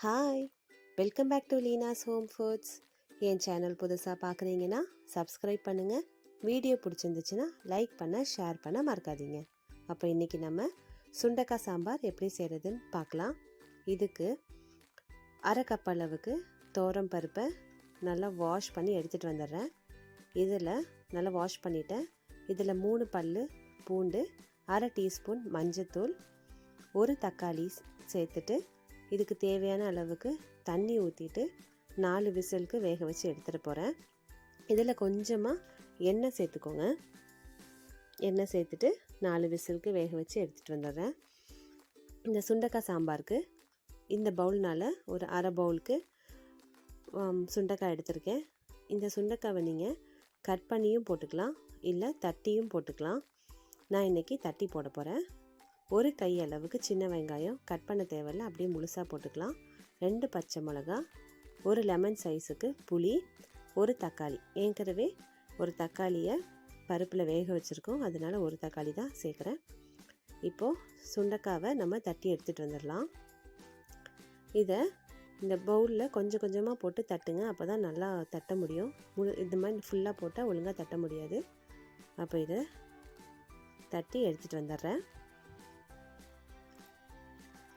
Hi, welcome back to Leena's home foods. என் channel புதுசாக பார்க்குறீங்கன்னா சப்ஸ்கிரைப் பண்ணுங்கள். வீடியோ பிடிச்சிருந்துச்சுன்னா லைக் பண்ண, ஷேர் பண்ண மறக்காதீங்க. அப்போ இன்றைக்கி நம்ம சுண்டக்காய் சாம்பார் எப்படி செய்கிறதுன்னு பார்க்கலாம். இதுக்கு அரை கப் அளவுக்கு துவரம் பருப்பை நல்லா வாஷ் பண்ணி எடுத்துகிட்டு வந்துடுறேன். இதில் நல்லா வாஷ் பண்ணிவிட்டேன். இதில் 3 பல் பூண்டு, அரை டீஸ்பூன் மஞ்சத்தூள், ஒரு தக்காளி சேர்த்துட்டு இதுக்கு தேவையான அளவுக்கு தண்ணி ஊற்றிட்டு 4 விசிலுக்கு வேக வச்சு எடுத்துகிட்டு போகிறேன். இதில் கொஞ்சமாக எண்ணெய் சேர்த்துக்கோங்க. எண்ணெய் சேர்த்துட்டு 4 விசிலுக்கு வேக வச்சு எடுத்துகிட்டு வந்துடுறேன். இந்த சுண்டக்காய் சாம்பாருக்கு இந்த பவுல்னால் ஒரு அரை பவுலுக்கு சுண்டக்காய் எடுத்திருக்கேன். இந்த சுண்டக்காவை நீங்கள் கட் பண்ணியும் போட்டுக்கலாம், இல்லை தட்டியும் போட்டுக்கலாம். நான் இன்றைக்கி தட்டி போட போகிறேன். ஒரு கை அளவுக்கு சின்ன வெங்காயம் கட் பண்ண தேவையில்லை, அப்படியே முழுசாக போட்டுக்கலாம். 2 பச்சை மிளகா, ஒரு லெமன் சைஸுக்கு புளி, ஒரு தக்காளி. ஏற்கனவே ஒரு தக்காளியை பருப்பில் வேக வச்சுருக்கோம், அதனால் ஒரு தக்காளி தான் சேர்க்குறேன். இப்போது சுண்டக்காவை நம்ம தட்டி எடுத்துகிட்டு வந்துடலாம். இதை இந்த பவுலில் கொஞ்சம் கொஞ்சமாக போட்டு தட்டுங்க, அப்போ தான் நல்லா தட்ட முடியும். இந்த மாதிரி ஃபுல்லாக போட்டால் ஒழுங்காக தட்ட முடியாது. அப்போ இதை தட்டி எடுத்துகிட்டு வந்துடுறேன்.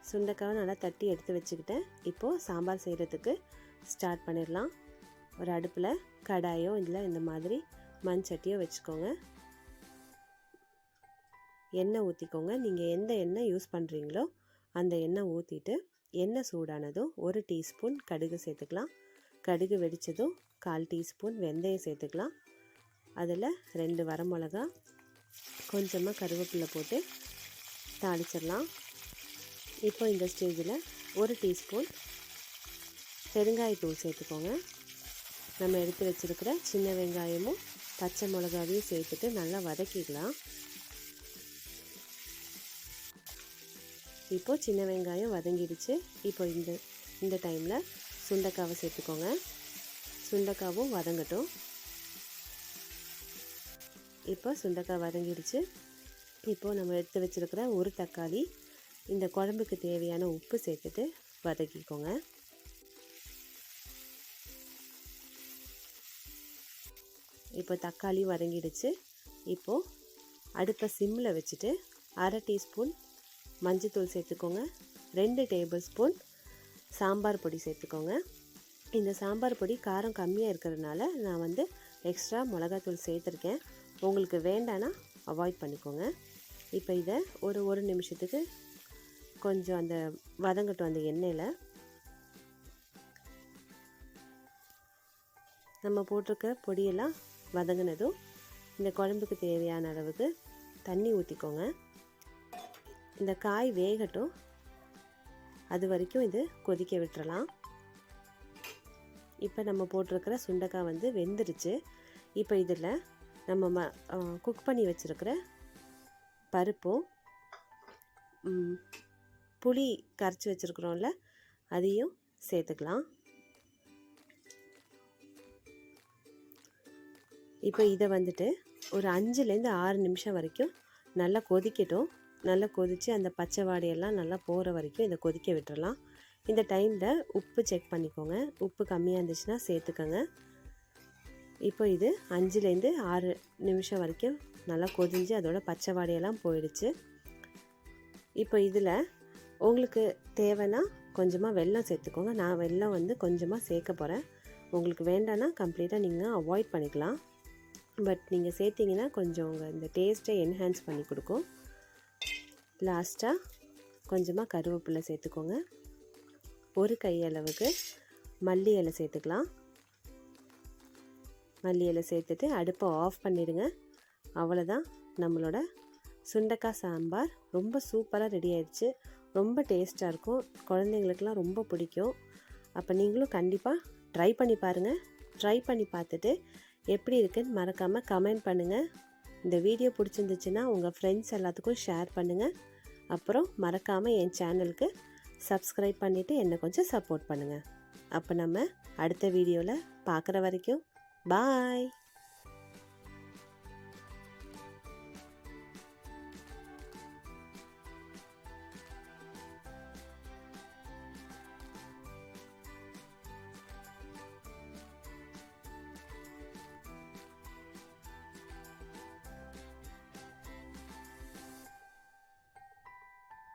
சுண்டக்காவை நல்லா தட்டி எடுத்து வச்சுக்கிட்டேன். இப்போது சாம்பார் செய்கிறதுக்கு ஸ்டார்ட் பண்ணிடலாம். ஒரு அடுப்பில் கடாயோ இல்லை இந்த மாதிரி மண் சட்டியோ வச்சுக்கோங்க. எண்ணெய் ஊற்றிக்கோங்க. நீங்கள் எந்த எண்ணெய் யூஸ் பண்ணுறீங்களோ அந்த எண்ணெய் ஊற்றிட்டு எண்ணெய் சூடானதும் 1 டீஸ்பூன் கடுகு சேர்த்துக்கலாம். கடுகு வெடித்ததும் 1/4 டீஸ்பூன் வெந்தயம் சேர்த்துக்கலாம். அதில் 2 வரமிளகா, கொஞ்சமாக கருவேப்பிலை போட்டு தாளிச்சிடலாம். இப்போ இந்த ஸ்டேஜில் 1 டீஸ்பூன் பெருங்காயத்தூள் சேர்த்துக்கோங்க. நம்ம எடுத்து வச்சுருக்கிற சின்ன வெங்காயமும் பச்சை மிளகாவையும் சேர்த்துட்டு நல்லா வதக்கிக்கலாம். இப்போது சின்ன வெங்காயம் வதங்கிடுச்சு. இப்போ இந்த டைமில் சுண்டக்காவை சேர்த்துக்கோங்க. சுண்டக்காவும் வதங்கட்டும். இப்போ சுண்டக்காய் வதங்கிடுச்சு. இப்போது நம்ம எடுத்து வச்சுருக்கிற ஒரு தக்காளி, இந்த குழம்புக்கு தேவையான உப்பு சேர்த்துட்டு வதக்கிக்கோங்க. இப்போ தக்காளி வதங்கிடுச்சு. இப்போது அடுப்பை சிம்மில் வச்சுட்டு 1/2 டீஸ்பூன் மஞ்சத்தூள் சேர்த்துக்கோங்க. 2 டேபிள் ஸ்பூன் சாம்பார் பொடி சேர்த்துக்கோங்க. இந்த சாம்பார் பொடி காரம் கம்மியாக இருக்கிறதுனால நான் எக்ஸ்ட்ரா மிளகாத்தூள் சேர்த்துருக்கேன். உங்களுக்கு வேண்டான்னா அவாய்ட் பண்ணிக்கோங்க. இப்போ இதை ஒரு நிமிஷத்துக்கு கொஞ்சம் அந்த வதங்கட்டும். அந்த எண்ணெயில் நம்ம போட்டிருக்க பொடியெல்லாம் வதங்கினதும் இந்த குழம்புக்கு தேவையான அளவுக்கு தண்ணி ஊற்றிக்கோங்க. இந்த காய் வேகட்டும், அது வரைக்கும் இது கொதிக்க விட்டுறலாம். இப்போ நம்ம போட்டிருக்கிற சுண்டக்காய் வெந்துருச்சு. இப்போ இதில் நம்ம குக் பண்ணி வச்சுருக்கிற பருப்பும் புளி கரைச்சி வச்சுருக்குறோம்ல அதையும் சேர்த்துக்கலாம். இப்போ இதை ஒரு 5லேருந்து 6 நிமிஷம் வரைக்கும் நல்லா கொதிக்கட்டும். நல்லா கொதித்து அந்த பச்சை வாடையெல்லாம் நல்லா போகிற வரைக்கும் இதை கொதிக்க விட்டுறலாம். இந்த டைமில் உப்பு செக் பண்ணிக்கோங்க. உப்பு கம்மியாக இருந்துச்சுன்னா சேர்த்துக்கோங்க. இப்போ இது 5லேருந்து 6 நிமிஷம் வரைக்கும் நல்லா கொதிஞ்சு அதோட பச்சை வாடையெல்லாம் போயிடுச்சு. இப்போ இதில் உங்களுக்கு தேவைன்னா கொஞ்சமாக வெல்லம் சேர்த்துக்கோங்க. நான் வெல்லம் கொஞ்சமாக சேர்க்க போகிறேன். உங்களுக்கு வேண்டான்னா கம்ப்ளீட்டாக நீங்கள் அவாய்ட் பண்ணிக்கலாம். பட் நீங்கள் சேர்த்திங்கன்னா கொஞ்சம் இந்த டேஸ்ட்டை என்ஹான்ஸ் பண்ணி கொடுக்கும். லாஸ்ட்டாக கொஞ்சமாக கருவேப்பிலை சேர்த்துக்கோங்க. ஒரு கையளவுக்கு மல்லி இலை சேர்த்துக்கலாம். மல்லி இலை சேர்த்துட்டு அடுப்பை ஆஃப் பண்ணிவிடுங்க. அவ்வளோதான், நம்மளோட சுண்டக்காய் சாம்பார் ரொம்ப சூப்பராக ரெடி ஆயிடுச்சு. ரொம்ப டேஸ்ட்டாக இருக்கும். குழந்தைங்களுக்கெல்லாம் ரொம்ப பிடிக்கும். அப்போ நீங்களும் கண்டிப்பாக ட்ரை பண்ணி பாருங்கள். ட்ரை பண்ணி பார்த்துட்டு எப்படி இருக்குன்னு மறக்காமல் கமெண்ட் பண்ணுங்கள். இந்த வீடியோ பிடிச்சிருந்துச்சுன்னா உங்கள் ஃப்ரெண்ட்ஸ் எல்லாத்துக்கும் ஷேர் பண்ணுங்கள். அப்புறம் மறக்காமல் என் சேனலுக்கு சப்ஸ்கிரைப் பண்ணிவிட்டு என்னை கொஞ்சம் சப்போர்ட் பண்ணுங்கள். அப்போ நம்ம அடுத்த வீடியோவில் பார்க்குற வரைக்கும் பாய்.